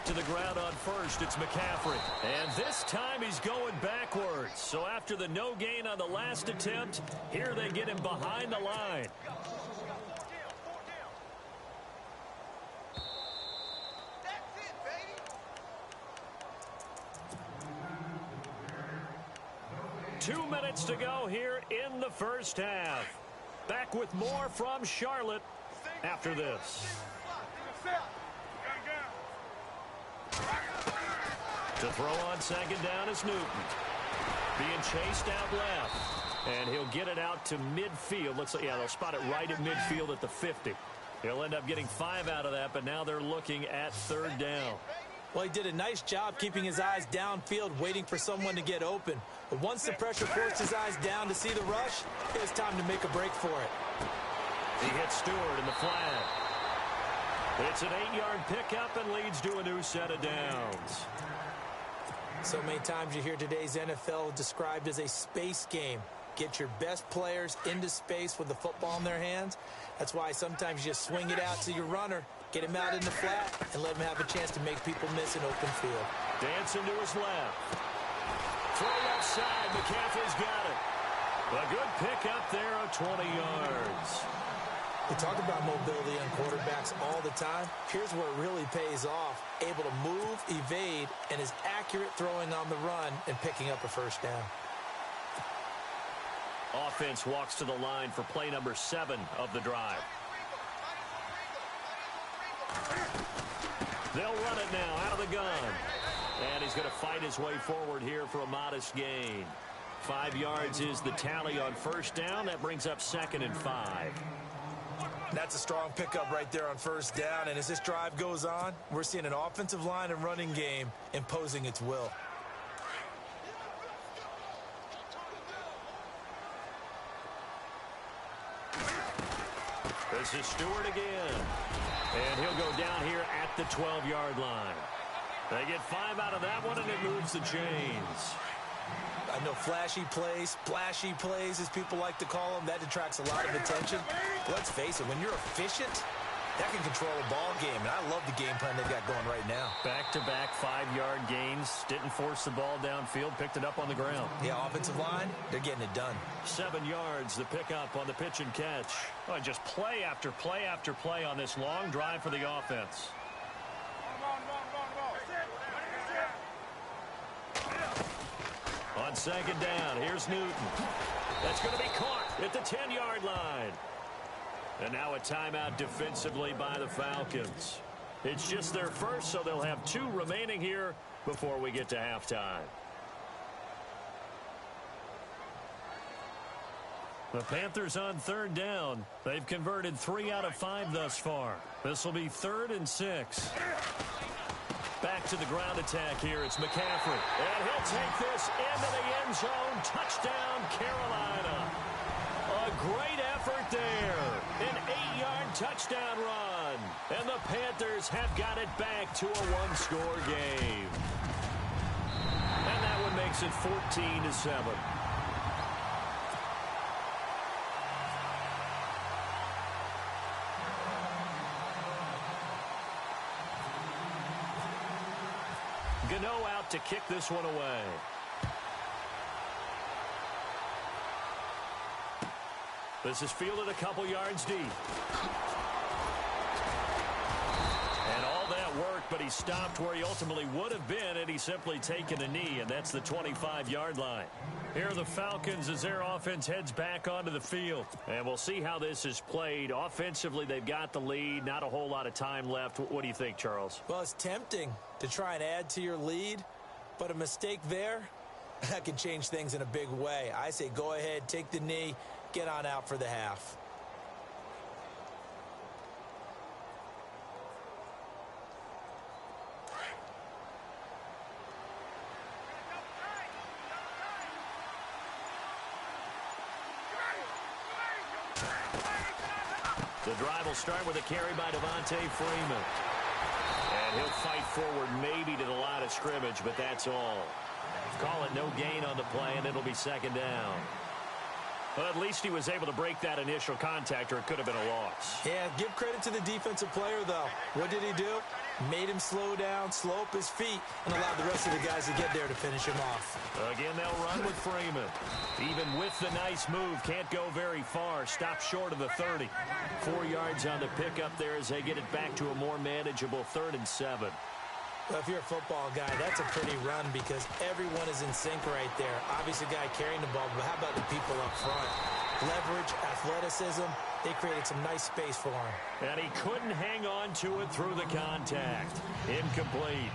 back to the ground on first. It's McCaffrey. And this time he's going backwards. So after the no gain on the last attempt, here they get him behind the line. That's it, baby. 2 minutes to go here in the first half. Back with more from Charlotte after this. To throw on second down is Newton. Being chased out left. And he'll get it out to midfield. Looks like, yeah, they'll spot it right at midfield at the 50. He'll end up getting 5 out of that, but now they're looking at third down. Well, he did a nice job keeping his eyes downfield, waiting for someone to get open. But once the pressure forced his eyes down to see the rush, it was time to make a break for it. He hits Stewart in the flag. It's an 8-yard pickup and leads to a new set of downs. So many times you hear today's NFL described as a space game. Get your best players into space with the football in their hands. That's why sometimes you just swing it out to your runner, get him out in the flat, and let him have a chance to make people miss an open field. Dancing to his left. Throw left side. McCaffrey's got it. A good pickup there of 20 yards. We talk about mobility on quarterbacks all the time. Here's where it really pays off. Able to move, evade, and is accurate throwing on the run and picking up a first down. Offense walks to the line for play number 7 of the drive. They'll run it now out of the gun. And he's going to fight his way forward here for a modest gain. 5 yards is the tally on first down. That brings up 2nd and 5. That's a strong pickup right there on first down. And as this drive goes on, we're seeing an offensive line and running game imposing its will. This is Stewart again. And he'll go down here at the 12-yard line. They get 5 out of that one, and it moves the chains. I know flashy plays, splashy plays, as people like to call them, that detracts a lot of attention. Let's face it, when you're efficient, that can control a ball game, and I love the game plan they've got going right now. Back-to-back 5-yard gains. Didn't force the ball downfield, picked it up on the ground. Yeah, offensive line, they're getting it done. 7 yards, the pickup on the pitch and catch. Oh, just play after play after play on this long drive for the offense. On second down, here's Newton. That's going to be caught at the 10-yard line. And now a timeout defensively by the Falcons. It's just their first, so they'll have 2 remaining here before we get to halftime. The Panthers on third down. They've converted 3 out of 5 thus far. This will be 3rd and 6. Back to the ground attack here. It's McCaffrey. And he'll take this into the end zone. Touchdown, Carolina. A great effort there. An 8-yard touchdown run. And the Panthers have got it back to a 1-score game. And that one makes it 14-7. Gano out to kick this one away. This is fielded a couple yards deep. And all that worked, but he stopped where he ultimately would have been had he simply taken a knee, and that's the 25-yard line. Here are the Falcons as their offense heads back onto the field. And we'll see how this is played. Offensively, they've got the lead. Not a whole lot of time left. What do you think, Charles? Well, it's tempting to try and add to your lead, but a mistake there, that can change things in a big way. I say go ahead, take the knee, get on out for the half. The drive will start with a carry by Devontae Freeman. And he'll fight forward maybe to the line of scrimmage, but that's all. Call it no gain on the play, and it'll be 2nd down. Well, at least he was able to break that initial contact, or it could have been a loss. Yeah, give credit to the defensive player, though. What did he do? Made him slow down, slow up his feet, and allowed the rest of the guys to get there to finish him off. Again, they'll run with Freeman. Even with the nice move, can't go very far. Stop short of the 30. 4 yards on the pickup there as they get it back to a more manageable 3rd and 7. Well, if you're a football guy, that's a pretty run because everyone is in sync right there. Obviously, the guy carrying the ball, but how about the people up front? Leverage, athleticism, they created some nice space for him. And he couldn't hang on to it through the contact. Incomplete.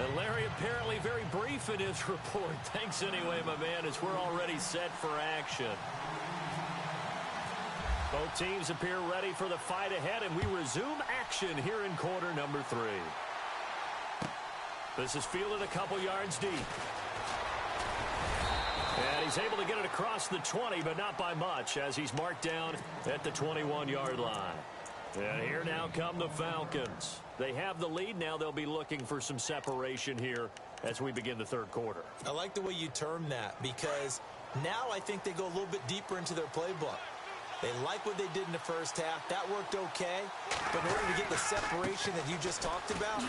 And Larry apparently very brief in his report. Thanks anyway, my man, as we're already set for action. Both teams appear ready for the fight ahead, and we resume action here in quarter number 3. This is fielded a couple yards deep. And he's able to get it across the 20, but not by much, as he's marked down at the 21-yard line. And here now come the Falcons. They have the lead. Now they'll be looking for some separation here as we begin the 3rd quarter. I like the way you term that because now I think they go a little bit deeper into their playbook. They like what they did in the first half. That worked okay. But in order to get the separation that you just talked about,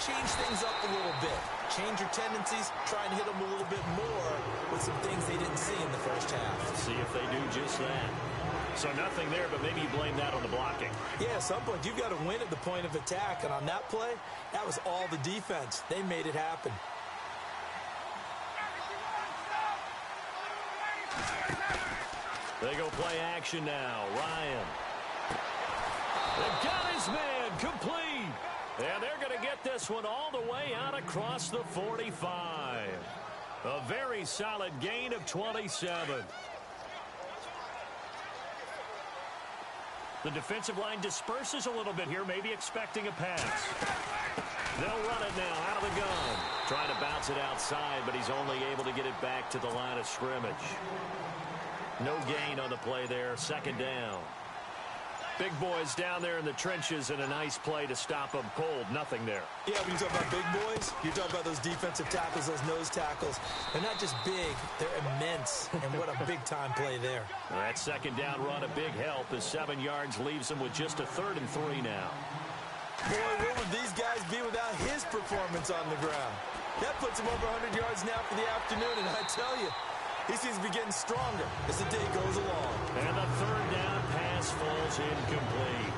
change things up a little bit. Change your tendencies. Try and hit them a little bit more with some things they didn't see in the first half. See if they do just that. So nothing there, but maybe you blame that on the blocking. Yeah, at some point, you've got to win at the point of attack. And on that play, that was all the defense. They made it happen. They go play action now. Ryan. They've got his man complete. And they're going to get this one all the way out across the 45. A very solid gain of 27. The defensive line disperses a little bit here, maybe expecting a pass. They'll run it now out of the gun. Trying to bounce it outside, but he's only able to get it back to the line of scrimmage. No gain on the play there. 2nd down. Big boys down there in the trenches, and a nice play to stop them cold. Nothing there. Yeah, when you talk about big boys, you're talking about those defensive tackles, those nose tackles. They're not just big, they're immense. And what a big-time play there. That 2nd down run, a big help as 7 yards leaves them with just a 3rd and 3 now. Boy, what would these guys be without his performance on the ground? That puts him over 100 yards now for the afternoon, and I tell you, he seems to be getting stronger as the day goes along. And the 3rd down pass falls incomplete.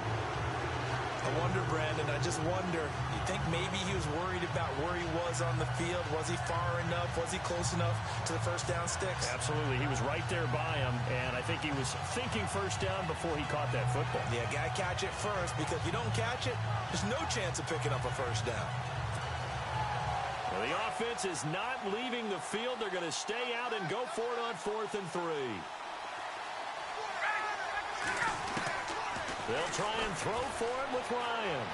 I wonder, Brandon, I just wonder, you think maybe he was worried about where he was on the field? Was he far enough? Was he close enough to the 1st down sticks? Absolutely. He was right there by him, and I think he was thinking 1st down before he caught that football. Yeah, got to catch it first, because if you don't catch it, there's no chance of picking up a 1st down. Well, the offense is not leaving the field. They're going to stay out and go for it on 4th and 3. They'll try and throw for it with Ryan.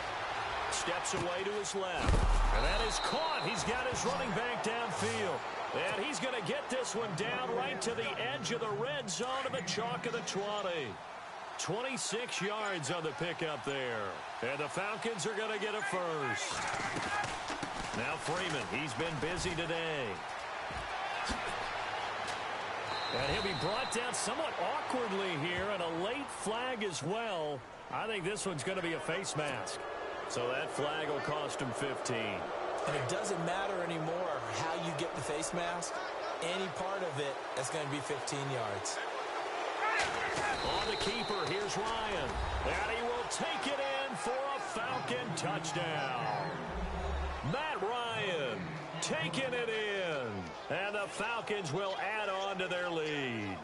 Steps away to his left. And that is caught. He's got his running back downfield. And he's going to get this one down right to the edge of the red zone of the chalk of the 20. 26 yards on the pickup there. And the Falcons are going to get a 1st. Now Freeman, he's been busy today. And he'll be brought down somewhat awkwardly here, and a late flag as well. I think this one's going to be a face mask. So that flag will cost him 15. And it doesn't matter anymore how you get the face mask. Any part of it, that's going to be 15 yards. On the keeper, here's Ryan. And he will take it in for a Falcon touchdown. Matt Ryan taking it in. And the Falcons will add on to their lead.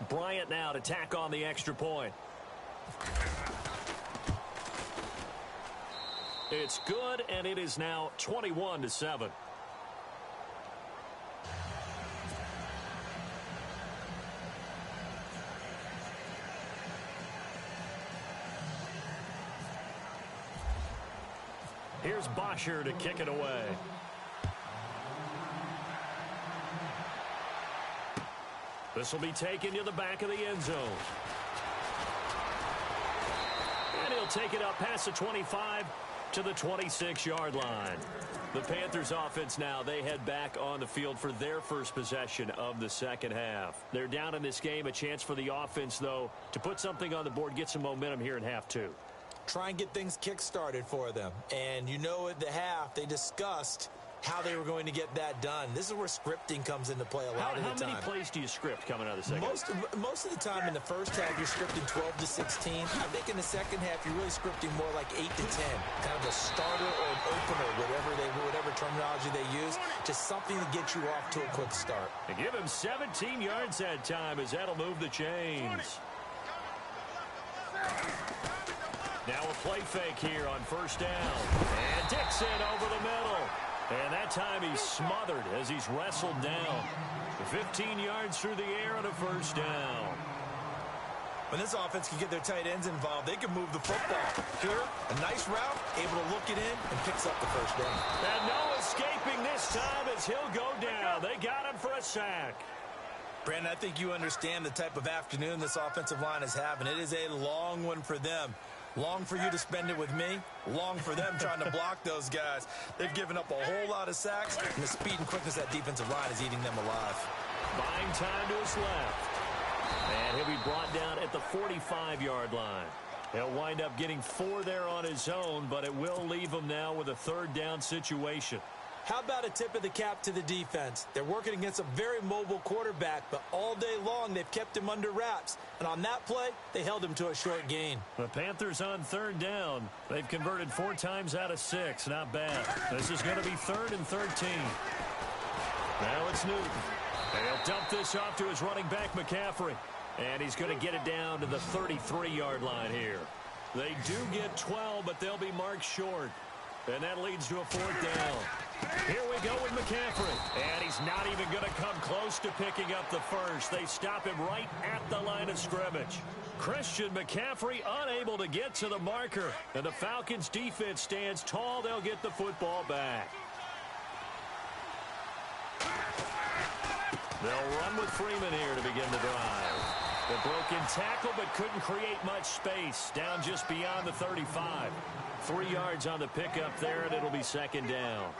Bryant now to tack on the extra point. It's good, and it is now 21-7. Here's Bosher to kick it away. This will be taken to the back of the end zone. And he'll take it up past the 25 to the 26-yard line. The Panthers offense now, they head back on the field for their first possession of the second half. They're down in this game. A chance for the offense, though, to put something on the board, get some momentum here in half two. Try and get things kick-started for them. And you know at the half, they discussed how they were going to get that done. This is where scripting comes into play a lot of the time. How many plays do you script coming out of the second half? Most of the time in the first half, you're scripting 12 to 16. I think in the second half, you're really scripting more like 8 to 10. Kind of a starter or an opener, whatever terminology they use. Just something to get you off to a quick start. And give him 17 yards that time as that'll move the chains. Now a play fake here on first down. And Dixon over the middle. And that time he's smothered as he's wrestled down. 15 yards through the air on a first down. When this offense can get their tight ends involved, they can move the football. Here, a nice route, able to look it in, and picks up the first down. And no escaping this time as he'll go down. They got him for a sack. Brandon, I think you understand the type of afternoon this offensive line is having. It is a long one for them. Long for you to spend it with me. Long for them trying to block those guys. They've given up a whole lot of sacks, and the speed and quickness of that defensive line is eating them alive. Buying time to his left. And he'll be brought down at the 45-yard line. He'll wind up getting 4 there on his own, but it will leave him now with a third down situation. How about a tip of the cap to the defense? They're working against a very mobile quarterback, but all day long they've kept him under wraps. And on that play, they held him to a short gain. The Panthers on third down. They've converted 4 times out of 6. Not bad. This is going to be 3rd and 13. Now it's Newton. And he'll dump this off to his running back, McCaffrey. And he's going to get it down to the 33-yard line here. They do get 12, but they'll be marked short. And that leads to a 4th down. Here we go with McCaffrey. And he's not even going to come close to picking up the first. They stop him right at the line of scrimmage. Christian McCaffrey unable to get to the marker. And the Falcons defense stands tall. They'll get the football back. They'll run with Freeman here to begin the drive. The broken tackle but couldn't create much space. Down just beyond the 35. 3 yards on the pickup there, and it'll be 2nd down.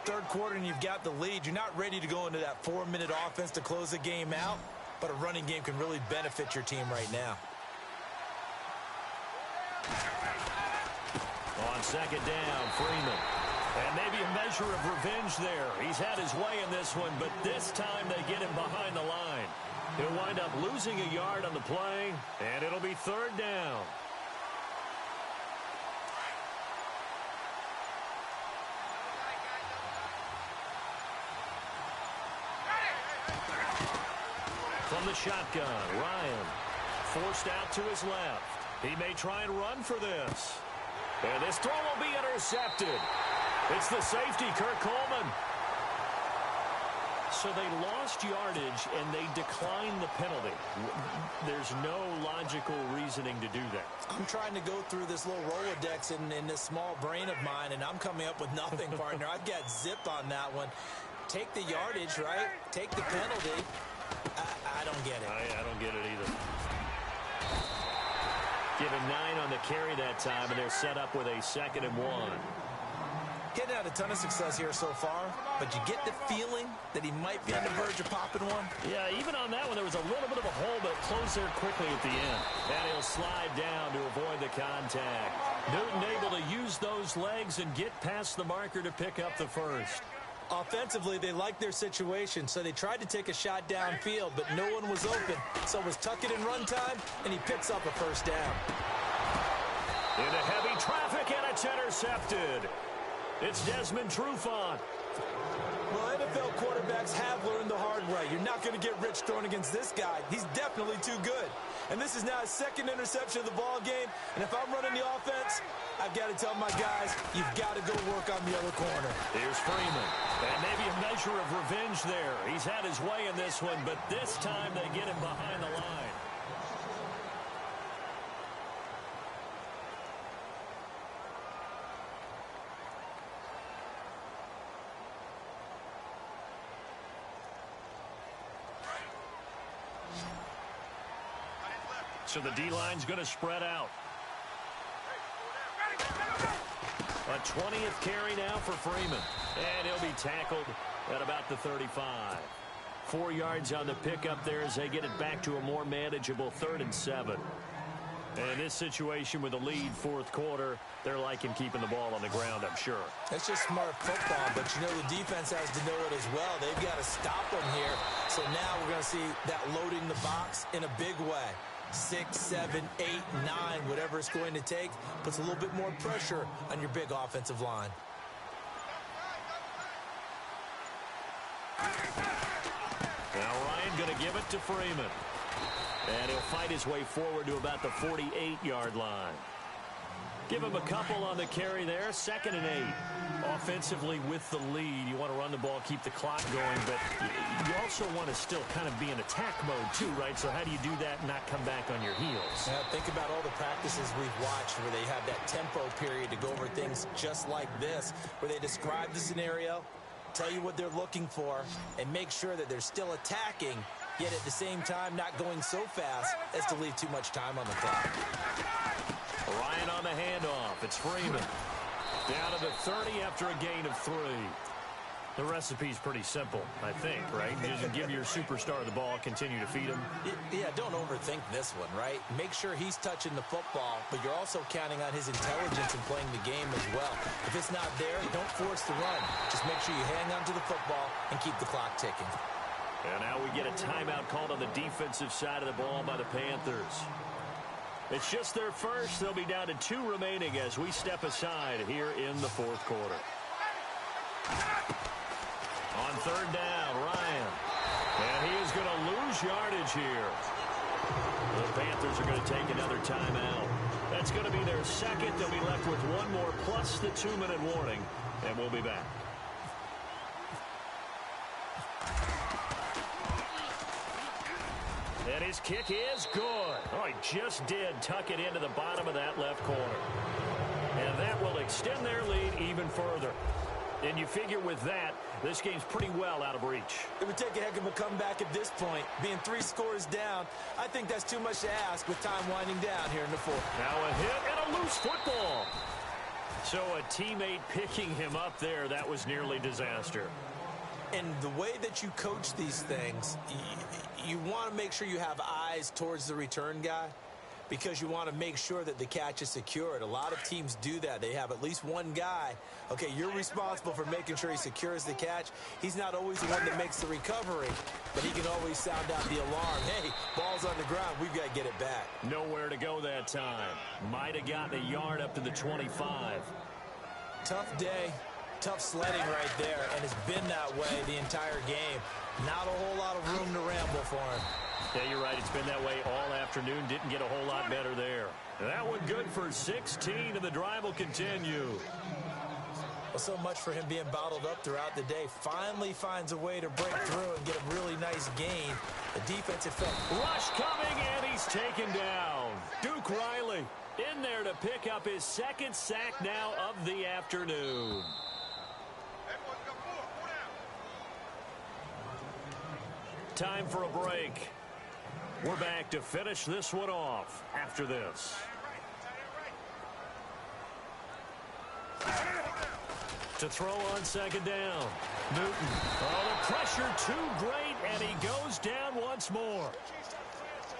Third quarter, and you've got the lead. You're not ready to go into that 4-minute offense to close the game out, but a running game can really benefit your team right now. On 2nd down, Freeman. And maybe a measure of revenge there. He's had his way in this one, but this time they get him behind the line. He'll wind up losing a yard on the play, and it'll be 3rd down. From the shotgun, Ryan forced out to his left. He may try and run for this. And this throw will be intercepted. It's the safety, Kirk Coleman. So they lost yardage, and they declined the penalty. There's no logical reasoning to do that. I'm trying to go through this little Rolodex in this small brain of mine, and I'm coming up with nothing, partner. I've got zip on that one. Take the yardage, right? Take the penalty. I don't get it. I don't get it either. Given 9 on the carry that time, and they're set up with a 2nd and 1. Getting out a ton of success here so far, but you get the feeling that he might be on the verge of popping one. Yeah, even on that one, there was a little bit of a hole, but closed there quickly at the end. And he'll slide down to avoid the contact. Newton able to use those legs and get past the marker to pick up the first. Offensively, they liked their situation, so they tried to take a shot downfield, but no one was open. So it was tuck it in run time, and he picks up a first down. Into heavy traffic, and it's intercepted. It's Desmond Trufant. Well, NFL quarterbacks have learned the hard way. You're not going to get rich throwing against this guy. He's definitely too good. And this is now his 2nd interception of the ball game. And if I'm running the offense, I've got to tell my guys, you've got to go work on the other corner. Here's Freeman. And maybe a measure of revenge there. He's had his way in this one, but this time they get him behind the line. So the D-line's going to spread out. A 20th carry now for Freeman. And he'll be tackled at about the 35. 4 yards on the pickup there as they get it back to a more manageable 3rd and 7. And this situation with a lead fourth quarter, they're liking keeping the ball on the ground, I'm sure. That's just smart football, but you know the defense has to know it as well. They've got to stop them here. So now we're going to see that loading the box in a big way. 6, 7, 8, 9, whatever it's going to take, puts a little bit more pressure on your big offensive line. Now Ryan going to give it to Freeman. And he'll fight his way forward to about the 48-yard line. Give him a couple on the carry there. 2nd and 8. Offensively with the lead, you want to run the ball, keep the clock going, but you also want to still kind of be in attack mode too, right? So how do you do that and not come back on your heels? Yeah, think about all the practices we've watched where they have that tempo period to go over things just like this, where they describe the scenario, tell you what they're looking for, and make sure that they're still attacking, yet at the same time not going so fast as to leave too much time on the clock. Ryan on the handoff. It's Freeman. Down to the 30 after a gain of 3. The recipe's pretty simple, I think, right? Just give your superstar the ball, continue to feed him. Yeah, don't overthink this one, right? Make sure he's touching the football, but you're also counting on his intelligence in playing the game as well. If it's not there, don't force the run. Just make sure you hang on to the football and keep the clock ticking. And now we get a timeout called on the defensive side of the ball by the Panthers. It's just their first. They'll be down to 2 remaining as we step aside here in the fourth quarter. On 3rd down, Ryan. And he is going to lose yardage here. The Panthers are going to take another timeout. That's going to be their second. They'll be left with 1 more plus the 2-minute warning. And we'll be back. And his kick is good. Oh, he just did tuck it into the bottom of that left corner. And that will extend their lead even further. And you figure with that, this game's pretty well out of reach. It would take a heck of a comeback at this point. Being 3 scores down, I think that's too much to ask with time winding down here in the fourth. Now a hit and a loose football. So a teammate picking him up there, that was nearly disaster. And the way that you coach these things, you want to make sure you have eyes towards the return guy because you want to make sure that the catch is secured. A lot of teams do that. They have at least one guy. Okay, you're responsible for making sure he secures the catch. He's not always the one that makes the recovery, but he can always sound out the alarm. Hey, ball's on the ground. We've got to get it back. Nowhere to go that time. Might have gotten a yard up to the 25. Tough day. Tough sledding right there, and it's been that way the entire game. Not a whole lot of room to ramble for him. Yeah, you're right. It's been that way all afternoon. Didn't get a whole lot better there. That one good for 16, and the drive will continue. Well, so much for him being bottled up throughout the day. Finally finds a way to break through and get a really nice gain. The defensive front. Rush coming, and he's taken down. Duke Riley in there to pick up his 2nd sack now of the afternoon. Time for a break. We're back to finish this one off after this. To throw on 2nd down. Newton. Oh, the pressure too great, and he goes down once more.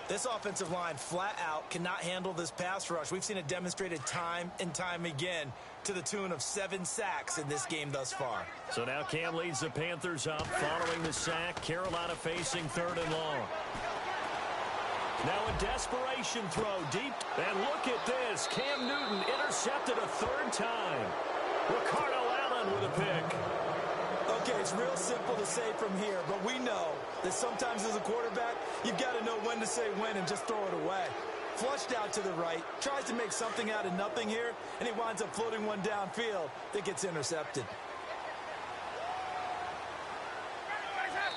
This offensive line flat out cannot handle this pass rush. We've seen it demonstrated time and time again to the tune of 7 sacks in this game thus far. So now Cam leads the Panthers up following the sack. Carolina facing 3rd and long. Now a desperation throw deep. And look at this. Cam Newton intercepted a 3rd time. Ricardo Allen with a pick. Okay, it's real simple to say from here, but we know that sometimes as a quarterback, you've got to know when to say when and just throw it away. Flushed out to the right, tries to make something out of nothing here, and he winds up floating one downfield that gets intercepted.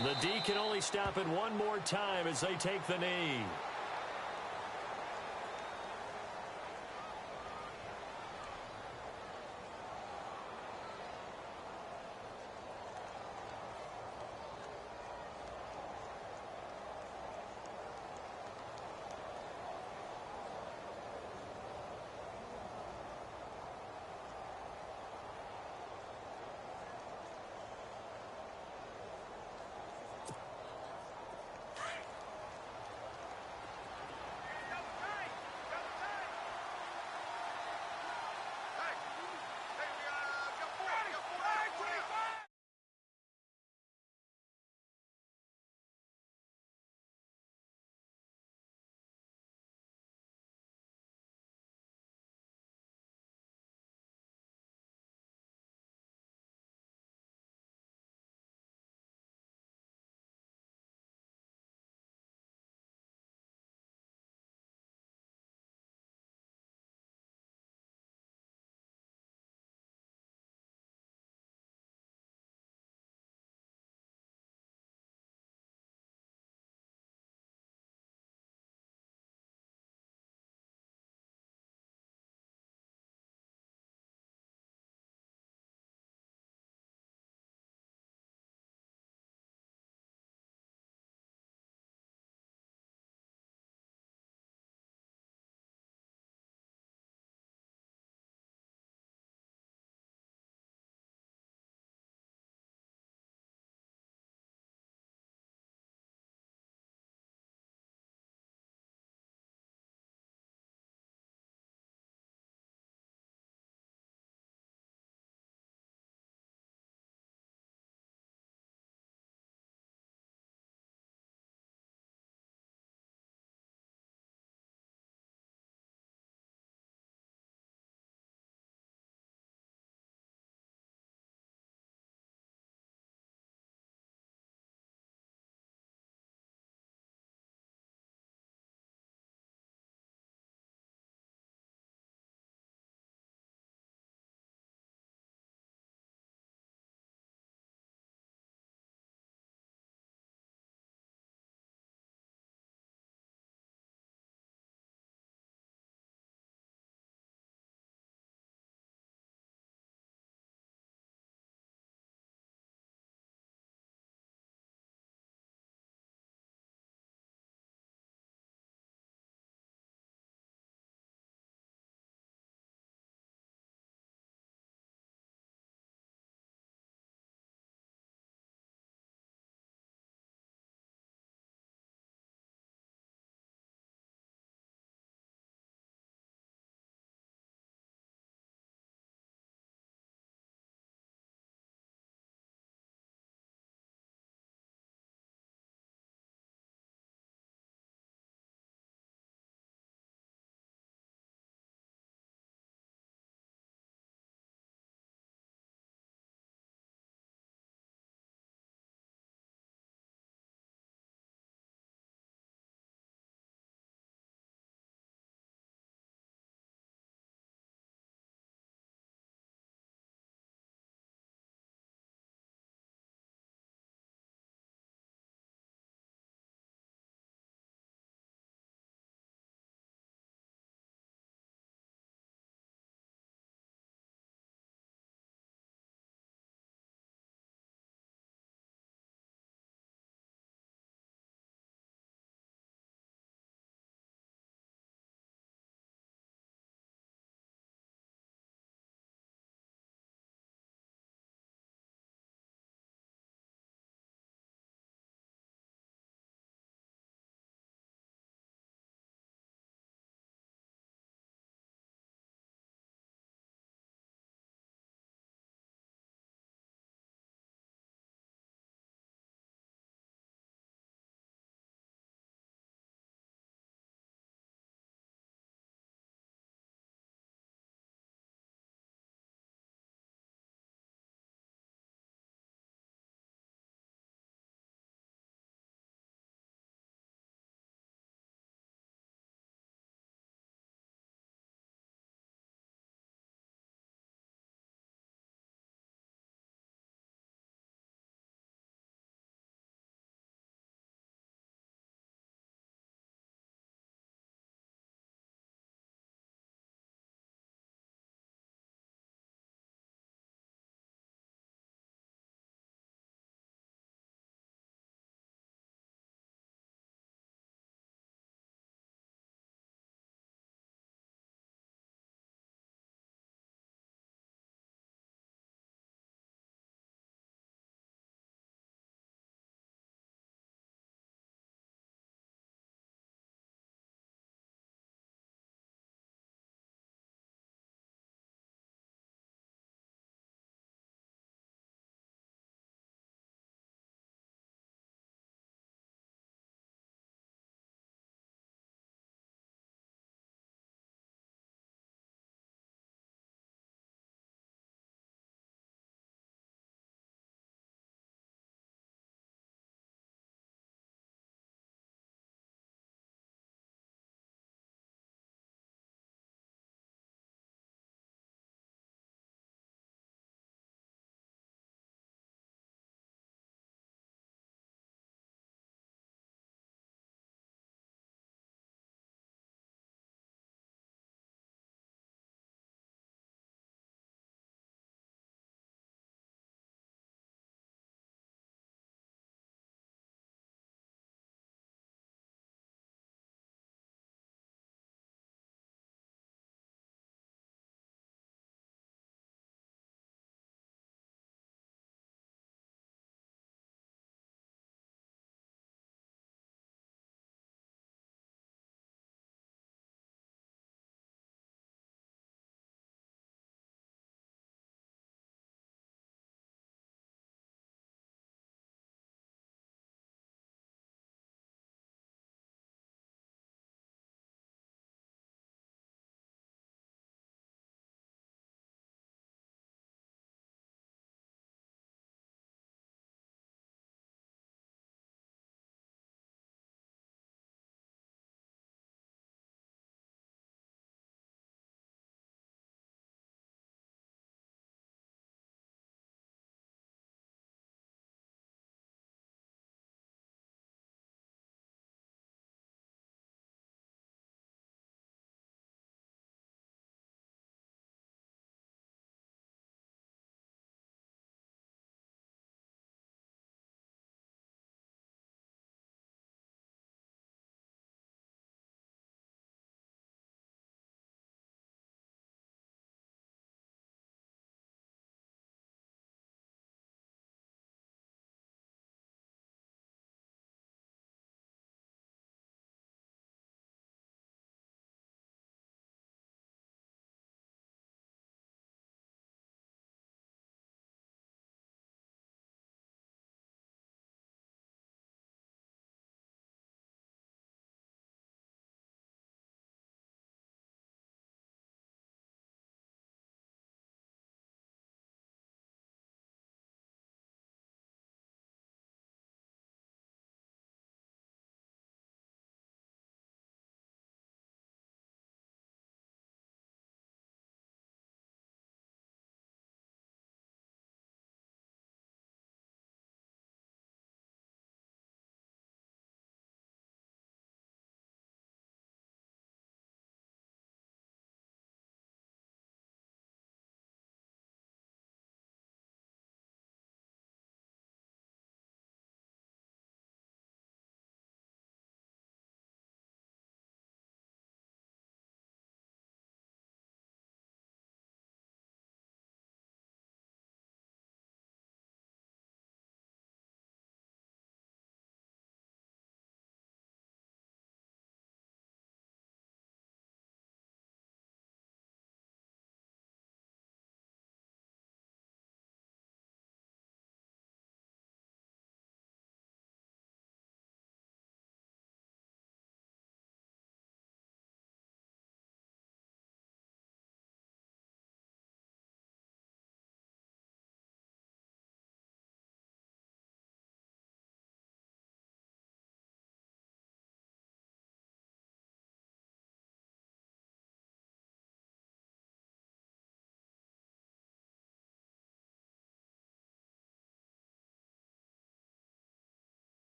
The D can only stop it one more time as they take the knee.